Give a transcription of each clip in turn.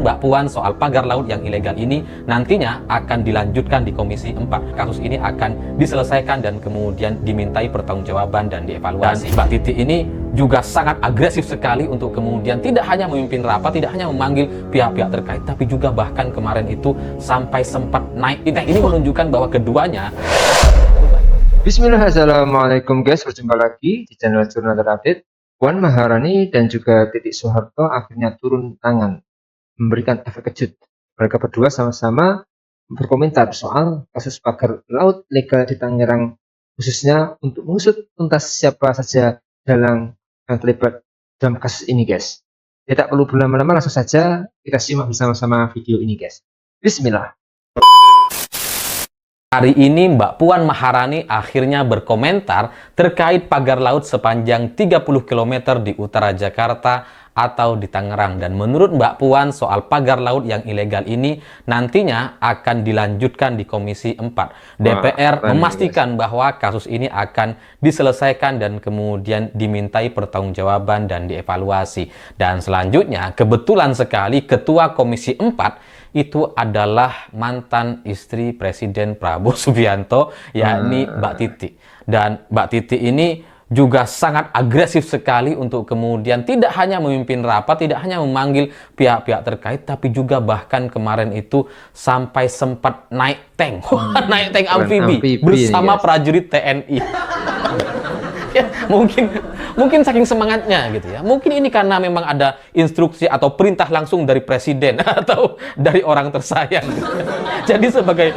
Mbak Puan soal pagar laut yang ilegal ini nantinya akan dilanjutkan di Komisi 4. Kasus ini akan diselesaikan dan kemudian dimintai pertanggungjawaban dan dievaluasi. Dan Mbak Titi ini juga sangat agresif sekali untuk kemudian tidak hanya memimpin rapat, tidak hanya memanggil pihak-pihak terkait, tapi juga bahkan kemarin itu sampai sempat naik tank. Ini menunjukkan bahwa keduanya. Bismillah, assalamualaikum guys, berjumpa lagi di channel Jurnal Terupdate. Puan Maharani dan juga Titik Soeharto akhirnya turun tangan, memberikan efek kejut. Mereka berdua sama-sama berkomentar soal kasus pagar laut legal di Tangerang, khususnya untuk mengusut tuntas siapa saja dalang yang terlibat dalam kasus ini guys. Tidak perlu berlama-lama, langsung saja kita simak bersama-sama video ini guys. Bismillah. Hari ini Mbak Puan Maharani akhirnya berkomentar terkait pagar laut sepanjang 30 km di utara Jakarta atau di Tangerang. Dan menurut Mbak Puan soal pagar laut yang ilegal ini nantinya akan dilanjutkan di Komisi 4. DPR memastikan bahwa kasus ini akan diselesaikan dan kemudian dimintai pertanggungjawaban dan dievaluasi. Dan selanjutnya kebetulan sekali Ketua Komisi 4 itu adalah mantan istri Presiden Prabowo Subianto, yakni Mbak Titi. Dan Mbak Titi ini juga sangat agresif sekali untuk kemudian tidak hanya memimpin rapat, tidak hanya memanggil pihak-pihak terkait, tapi juga bahkan kemarin itu sampai sempat naik tank, naik tank amfibi bersama prajurit TNI. Ya, mungkin saking semangatnya gitu ya. Mungkin ini karena memang ada instruksi atau perintah langsung dari presiden atau dari orang tersayang. Gitu. Jadi sebagai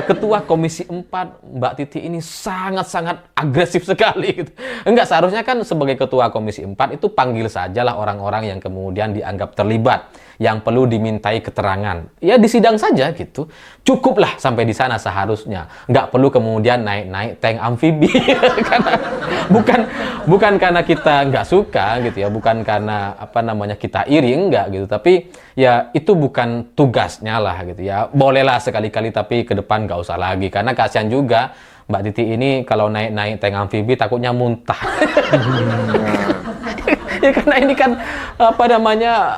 ketua Komisi 4, Mbak Titi ini sangat-sangat agresif sekali gitu. Enggak, seharusnya kan sebagai ketua Komisi 4 itu panggil sajalah orang-orang yang kemudian dianggap terlibat, yang perlu dimintai keterangan. Ya disidang saja gitu. Cukuplah sampai di sana seharusnya. Nggak perlu kemudian naik-naik tank amfibi. Karena bukan karena kita nggak suka gitu ya, bukan karena kita iri, enggak gitu, tapi ya itu bukan tugasnya lah gitu ya. Bolehlah sekali-kali, tapi ke depan nggak usah lagi, karena kasihan juga Mbak Titi ini kalau naik tank amfibi takutnya muntah. Ya karena ini kan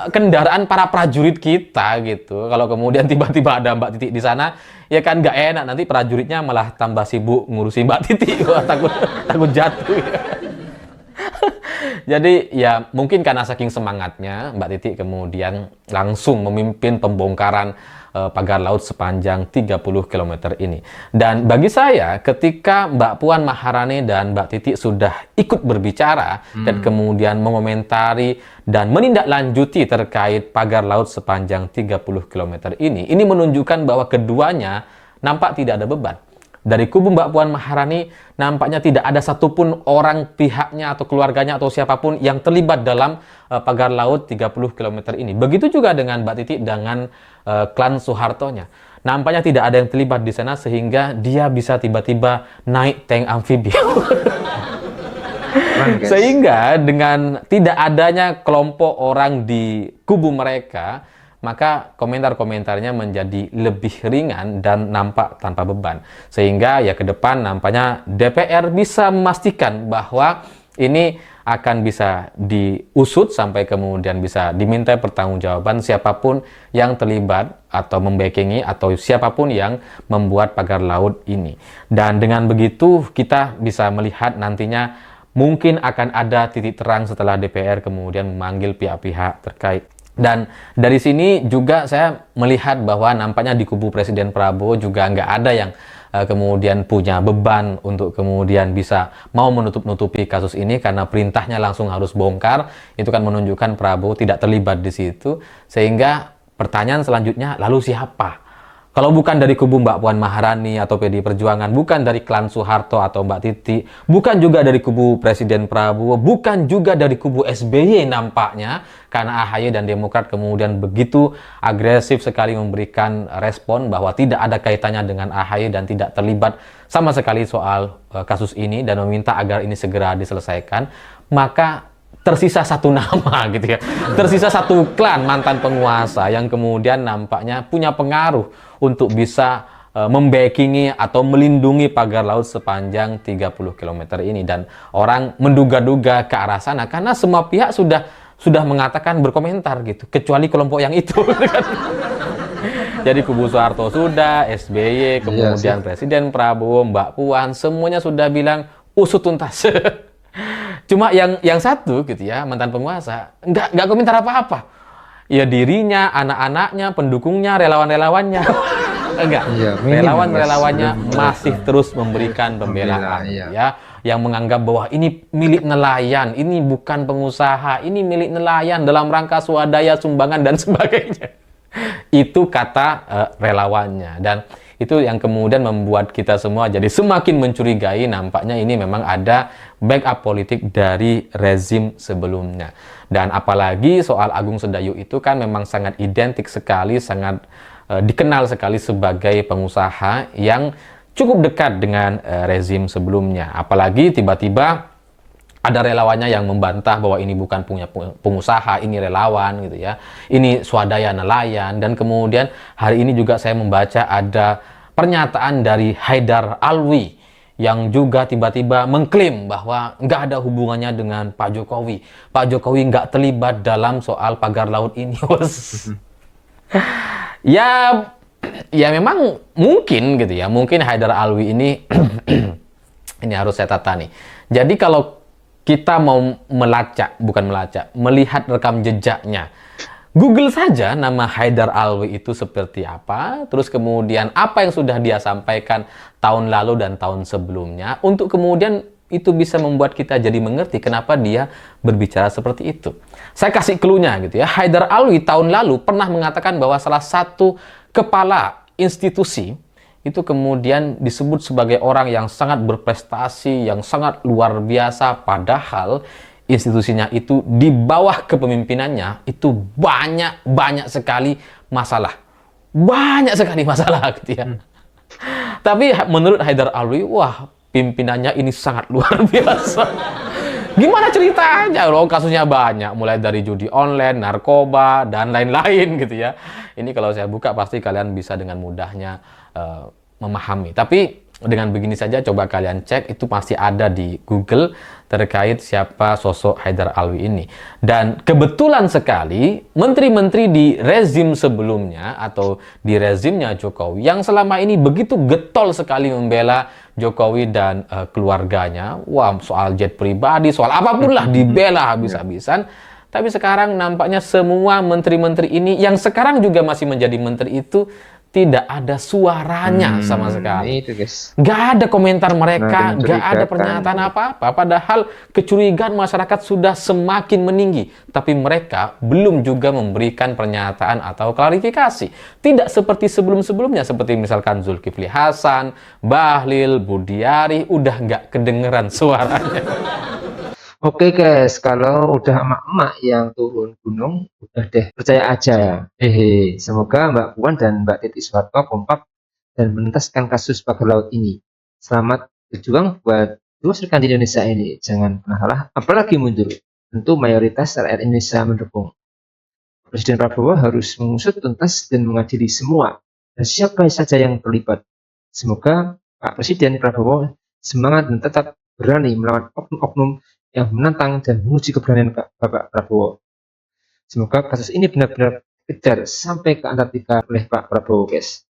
kendaraan para prajurit kita gitu. Kalau kemudian tiba-tiba ada Mbak Titi di sana, ya kan nggak enak, nanti prajuritnya malah tambah sibuk ngurusi Mbak Titi. Wah, takut jatuh. Ya. Jadi ya mungkin karena saking semangatnya Mbak Titi kemudian langsung memimpin pembongkaran pagar laut sepanjang 30 km ini. Dan bagi saya ketika Mbak Puan Maharani dan Mbak Titi sudah ikut berbicara dan kemudian mengomentari dan menindaklanjuti terkait pagar laut sepanjang 30 km ini menunjukkan bahwa keduanya nampak tidak ada beban. Dari kubu Mbak Puan Maharani nampaknya tidak ada satupun orang pihaknya atau keluarganya atau siapapun yang terlibat dalam pagar laut 30 km ini. Begitu juga dengan Mbak Titi dengan klan Soehartonya. Nampaknya tidak ada yang terlibat di sana sehingga dia bisa tiba-tiba naik tank amfibi. Sehingga dengan tidak adanya kelompok orang di kubu mereka, maka komentar-komentarnya menjadi lebih ringan dan nampak tanpa beban. Sehingga ya ke depan nampaknya DPR bisa memastikan bahwa ini akan bisa diusut sampai kemudian bisa diminta pertanggungjawaban siapapun yang terlibat atau membackingi atau siapapun yang membuat pagar laut ini. Dan dengan begitu kita bisa melihat nantinya mungkin akan ada titik terang setelah DPR kemudian memanggil pihak-pihak terkait. Dan dari sini juga saya melihat bahwa nampaknya di kubu Presiden Prabowo juga nggak ada yang kemudian punya beban untuk kemudian bisa mau menutup-nutupi kasus ini karena perintahnya langsung harus bongkar. Itu kan menunjukkan Prabowo tidak terlibat di situ. Sehingga pertanyaan selanjutnya, lalu siapa? Kalau bukan dari kubu Mbak Puan Maharani atau PDI Perjuangan, bukan dari klan Soeharto atau Mbak Titi, bukan juga dari kubu Presiden Prabowo, bukan juga dari kubu SBY nampaknya, karena AHY dan Demokrat kemudian begitu agresif sekali memberikan respon bahwa tidak ada kaitannya dengan AHY dan tidak terlibat sama sekali soal kasus ini dan meminta agar ini segera diselesaikan, maka tersisa satu nama gitu ya. Tersisa satu klan mantan penguasa yang kemudian nampaknya punya pengaruh untuk bisa membackingi atau melindungi pagar laut sepanjang 30 km ini. Dan orang menduga-duga ke arah sana karena semua pihak sudah sudah mengatakan berkomentar gitu, kecuali kelompok yang itu. Gitu kan. Jadi kubu Soeharto sudah, SBY, kemudian Presiden Prabowo, Mbak Puan, semuanya sudah bilang usut tuntas. Cuma yang satu gitu ya, mantan penguasa, nggak komentar apa-apa. Ya dirinya, anak-anaknya, pendukungnya, relawan-relawannya. Enggak. Iya, Relawan-relawannya Mas. masih terus memberikan pembelaan Iya. ya, yang menganggap bahwa ini milik nelayan, ini bukan pengusaha, ini milik nelayan dalam rangka swadaya sumbangan dan sebagainya. Itu kata relawannya, dan itu yang kemudian membuat kita semua jadi semakin mencurigai, nampaknya ini memang ada backup politik dari rezim sebelumnya. Dan apalagi soal Agung Sedayu itu kan memang sangat identik sekali, sangat dikenal sekali sebagai pengusaha yang cukup dekat dengan rezim sebelumnya. Apalagi tiba-tiba ada relawannya yang membantah bahwa ini bukan punya pengusaha, ini relawan gitu ya. Ini swadaya nelayan. Dan kemudian hari ini juga saya membaca ada pernyataan dari Haidar Alwi yang juga tiba-tiba mengklaim bahwa nggak ada hubungannya dengan Pak Jokowi. Pak Jokowi nggak terlibat dalam soal pagar laut ini. Ya, ya memang mungkin gitu ya. Mungkin Haidar Alwi ini ini harus saya tata nih. Jadi kalau kita mau melihat rekam jejaknya, Google saja nama Haidar Alwi itu seperti apa, terus kemudian apa yang sudah dia sampaikan tahun lalu dan tahun sebelumnya, untuk kemudian itu bisa membuat kita jadi mengerti kenapa dia berbicara seperti itu. Saya kasih clue-nya gitu ya. Haidar Alwi tahun lalu pernah mengatakan bahwa salah satu kepala institusi itu kemudian disebut sebagai orang yang sangat berprestasi, yang sangat luar biasa, padahal institusinya itu di bawah kepemimpinannya itu banyak sekali masalah. Banyak sekali masalah gitu ya. Tapi menurut Haidar Alwi, wah, pimpinannya ini sangat luar biasa. Gimana ceritanya? Loh, kasusnya banyak, mulai dari judi online, narkoba, dan lain-lain gitu ya. Ini kalau saya buka pasti kalian bisa dengan mudahnya memahami. Tapi dengan begini saja coba kalian cek, itu pasti ada di Google terkait siapa sosok Haidar Alwi ini. Dan kebetulan sekali menteri-menteri di rezim sebelumnya atau di rezimnya Jokowi yang selama ini begitu getol sekali membela Jokowi dan keluarganya, wah, soal jet pribadi, soal apapun lah dibela habis-habisan. Tapi sekarang nampaknya semua menteri-menteri ini yang sekarang juga masih menjadi menteri itu tidak ada suaranya sama sekali. Itu guys. Nggak ada komentar mereka, Nah, nggak ada pernyataan apa-apa. Padahal kecurigaan masyarakat sudah semakin meninggi. Tapi mereka belum juga memberikan pernyataan atau klarifikasi. Tidak seperti sebelum-sebelumnya, seperti misalkan Zulkifli Hasan, Bahlil, Budiari, udah nggak kedengeran suaranya. Oke guys, kalau udah emak-emak yang turun gunung, udah deh, percaya aja. Hehe, semoga Mbak Puan dan Mbak Titi Soeharto kompak dan menuntaskan kasus pagar laut ini. Selamat berjuang buat terus rekan di Indonesia ini. Jangan pernah kalah, apalagi mundur. Tentu mayoritas rakyat Indonesia mendukung. Presiden Prabowo harus mengusut tuntas dan mengadili semua dan siapa saja yang terlibat. Semoga Pak Presiden Prabowo semangat dan tetap berani melawan oknum-oknum yang menantang dan menguji keberanian Bapak Prabowo. Semoga kasus ini benar-benar kejar sampai ke Antartika oleh Pak Prabowo, guys.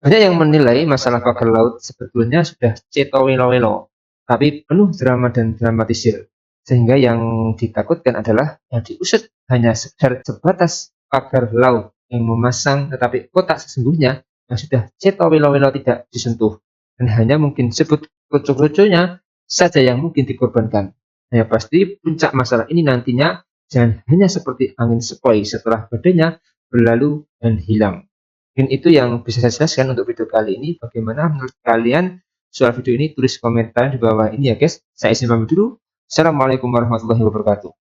Banyak yang menilai masalah pagar laut sebetulnya sudah ceto-welo-welo, tapi penuh drama dan dramatisir. Sehingga yang ditakutkan adalah yang diusut hanya sebatas pagar laut yang memasang, tetapi kotak sesungguhnya yang sudah ceto-welo-welo tidak disentuh. Dan hanya mungkin sebut lucu-lucunya saja yang mungkin dikorbankan. Yang pasti puncak masalah ini nantinya jangan hanya seperti angin sepoi setelah badainya berlalu dan hilang. Mungkin itu yang bisa saya jelaskan untuk video kali ini. Bagaimana menurut kalian soal video ini? Tulis komentar di bawah ini ya guys. Saya izin pamit dulu. Assalamualaikum warahmatullahi wabarakatuh.